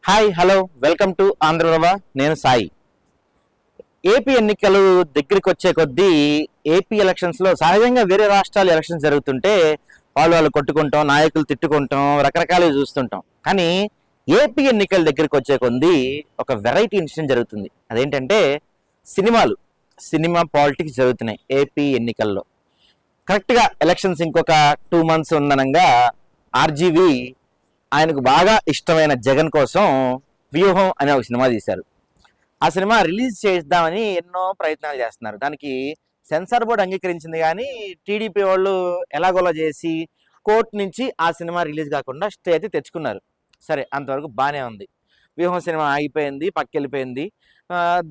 Hi hello welcome to Andhra Prabha. నేను Sai. AP ఎన్నికలు దగ్గరికి వచ్చే కొద్దీ ఏపీ ఎలక్షన్స్ లో సహజంగా వేరే రాష్ట్రాల ఎలక్షన్స్ జరుగుతుంటే వాళ్ళు కొట్టుకుంటాం, నాయకులు తిట్టుకుంటాం, రకరకాలుగా చూస్తుంటాం. కానీ ఏపీ ఎన్నికల దగ్గరికి వచ్చే కొద్దీ ఒక వెరైటీ ఇన్సిడెంట్ జరుగుతుంది. అదేంటంటే సినిమా పాలిటిక్స్ జరుగుతున్నాయి ఏపీ ఎన్నికల్లో. కరెక్ట్గా ఎలక్షన్స్ ఇంకొక 2 months ఉందనంగా ఆర్జీవి ఆయనకు బాగా ఇష్టమైన జగన్ కోసం వ్యూహం అనే ఒక సినిమా తీశారు. ఆ సినిమా రిలీజ్ చేద్దామని ఎన్నో ప్రయత్నాలు చేస్తున్నారు. దానికి సెన్సార్ బోర్డు అంగీకరించింది, కానీ టీడీపీ వాళ్ళు ఎలాగోలా చేసి కోర్టు నుంచి ఆ సినిమా రిలీజ్ కాకుండా స్టే అయితే తెచ్చుకున్నారు. సరే, అంతవరకు బాగానే ఉంది. వ్యూహం సినిమా ఆగిపోయింది, పక్కెళ్ళిపోయింది.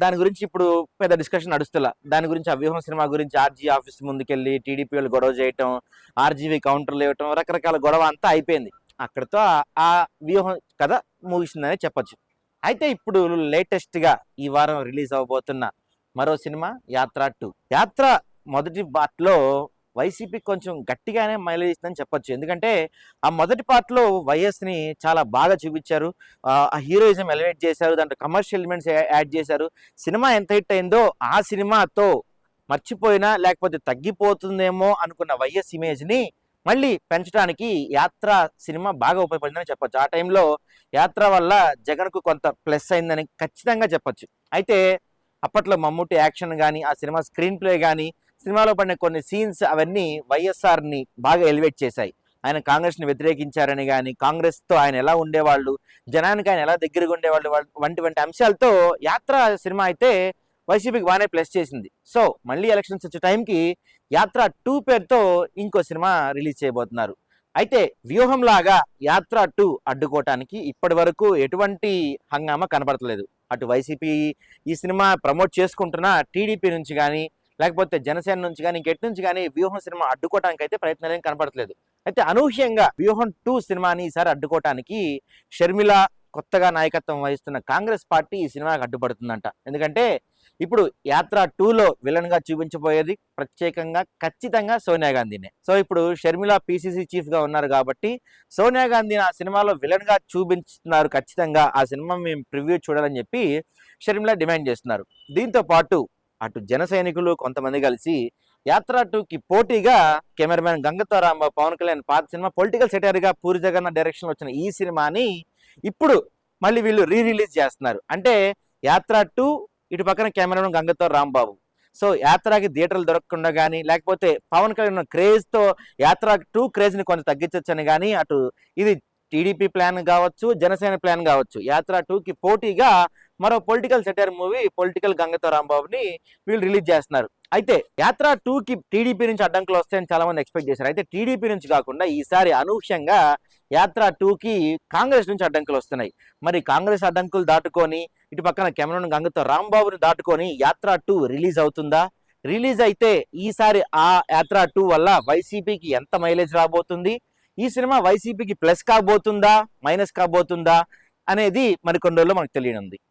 దాని గురించి ఇప్పుడు పెద్ద డిస్కషన్ నడుస్తులా. దాని గురించి ఆ వ్యూహం సినిమా గురించి ఆర్జీ ఆఫీస్ ముందుకెళ్ళి టీడీపీ వాళ్ళు గొడవ చేయటం, ఆర్జీవీ కౌంటర్లు ఇవ్వటం, రకరకాల గొడవ అంతా అయిపోయింది. అక్కడితో ఆ వ్యూహం కథ ముగిసిందని చెప్పొచ్చు. అయితే ఇప్పుడు లేటెస్ట్గా ఈ వారం రిలీజ్ అవ్వబోతున్న మరో సినిమా యాత్ర 2. యాత్ర మొదటి పార్ట్లో వైసీపీ కొంచెం గట్టిగానే మైలేజ్ ఇస్తుందని చెప్పొచ్చు. ఎందుకంటే ఆ మొదటి పార్ట్లో వైఎస్ని చాలా బాగా చూపించారు, ఆ హీరోయిజం ఎలివేట్ చేశారు, దాంట్లో కమర్షియల్ ఎలిమెంట్స్ యాడ్ చేశారు. సినిమా ఎంత హిట్ అయిందో ఆ సినిమాతో మర్చిపోయినా లేకపోతే తగ్గిపోతుందేమో అనుకున్న వైఎస్ ఇమేజ్ని మళ్ళీ పెంచడానికి యాత్ర సినిమా బాగా ఉపయోగపడిందని చెప్పొచ్చు. ఆ టైంలో యాత్ర వల్ల జగన్కు కొంత ప్లస్ అయిందని ఖచ్చితంగా చెప్పొచ్చు. అయితే అప్పట్లో మమ్ముట్టి యాక్షన్ కానీ, ఆ సినిమా స్క్రీన్ ప్లే కానీ, సినిమాలో పడిన కొన్ని సీన్స్ అవన్నీ వైఎస్ఆర్ని బాగా ఎలివేట్ చేశాయి. ఆయన కాంగ్రెస్ని వ్యతిరేకించారని కానీ, కాంగ్రెస్తో ఆయన ఎలా ఉండేవాళ్ళు, జనానికి ఆయన ఎలా దగ్గరగా ఉండేవాళ్ళు వంటి అంశాలతో యాత్ర సినిమా అయితే వైసీపీకి బాగానే ప్లస్ చేసింది. సో మళ్ళీ ఎలక్షన్స్ వచ్చే టైంకి యాత్ర 2 పేరుతో ఇంకో సినిమా రిలీజ్ చేయబోతున్నారు. అయితే వ్యూహంలాగా యాత్ర 2 అడ్డుకోవటానికి ఇప్పటి వరకు ఎటువంటి హంగామా కనబడతలేదు. అటు వైసీపీ ఈ సినిమా ప్రమోట్ చేసుకుంటున్న టీడీపీ నుంచి కానీ, లేకపోతే జనసేన నుంచి కానీ, ఇంకెటు నుంచి కానీ వ్యూహం సినిమా అడ్డుకోవడానికి అయితే ప్రయత్నాలు ఏం కనపడట్లేదు. అయితే అనూహ్యంగా వ్యూహం 2 సినిమాని ఈసారి అడ్డుకోవటానికి షర్మిల కొత్తగా నాయకత్వం వహిస్తున్న కాంగ్రెస్ పార్టీ ఈ సినిమాకి అడ్డుపడుతుందంట. ఎందుకంటే ఇప్పుడు యాత్ర 2లో విలన్ గా చూపించబోయేది ప్రత్యేకంగా ఖచ్చితంగా సోనియా గాంధీనే. సో ఇప్పుడు షర్మిల పీసీసీ చీఫ్ గా ఉన్నారు కాబట్టి సోనియా గాంధీని ఆ సినిమాలో విలన్ గా చూపించుతున్నారు. ఖచ్చితంగా ఆ సినిమా మేము ప్రివ్యూ చూడాలని చెప్పి షర్మిల డిమాండ్ చేస్తున్నారు. దీంతో పాటు అటు జన సైనికులు కొంతమంది కలిసి యాత్ర 2కి పోటీగా కెమెరామెన్ గంగతో రాంబాబు, పవన్ కళ్యాణ్ పాత సినిమా పొలిటికల్ సెటైర్గా పూరి జగన్నాథ్ డైరెక్షన్ వచ్చిన ఈ సినిమాని ఇప్పుడు మళ్ళీ వీళ్ళు రిలీజ్ చేస్తున్నారు. అంటే యాత్ర 2 ఇటు పక్కన కెమెరామెన్ గంగతో రాంబాబు. సో యాత్రకి థియేటర్లు దొరకకుండా కానీ, లేకపోతే పవన్ కళ్యాణ్ క్రేజ్తో యాత్ర 2 క్రేజ్ని కొంచెం తగ్గించవచ్చని కానీ, అటు ఇది టీడీపీ ప్లాన్ కావచ్చు, జనసేన ప్లాన్ కావచ్చు, యాత్ర 2కి పోటీగా మరో పొలిటికల్ సెటైర్ మూవీ పొలిటికల్ గంగతో రాంబాబుని వీళ్ళు రిలీజ్ చేస్తున్నారు. అయితే యాత్ర 2కి టీడీపీ నుంచి అడ్డంకులు వస్తాయని చాలా మంది ఎక్స్పెక్ట్ చేశారు. అయితే టీడీపీ నుంచి కాకుండా ఈసారి అనూహ్యంగా యాత్ర 2కి కాంగ్రెస్ నుంచి అడ్డంకులు వస్తున్నాయి. మరి కాంగ్రెస్ అడ్డంకులు దాటుకొని ఇటు పక్కన కెమెరామెన్ గంగతో రాంబాబుని దాటుకొని యాత్ర 2 రిలీజ్ అవుతుందా? రిలీజ్ అయితే ఈసారి ఆ యాత్ర 2 వల్ల వైసీపీకి ఎంత మైలేజ్ రాబోతుంది? ఈ సినిమా వైసీపీకి ప్లస్ కాబోతుందా, మైనస్ కాబోతుందా అనేది మరికొన్ని రోజుల్లో మనకు తెలియనుంది.